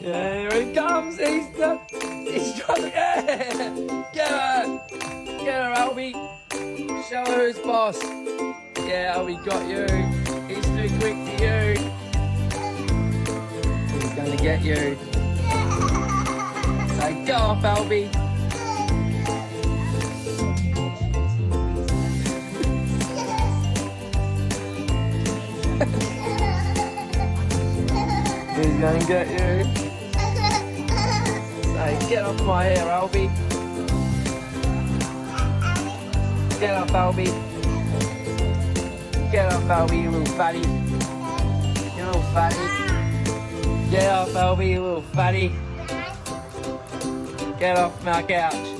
Yeah, here he comes. He's trying. Yeah, get her, Albie. Show her who's boss. Yeah, Albie got you. He's too quick for you. He's gonna get you. So go off, Albie. He's gonna get you. So get off my hair, Albie. Get off, Albie. Get off, Albie, you little fatty. You little fatty. Get off, Albie, you little fatty. Get off my couch.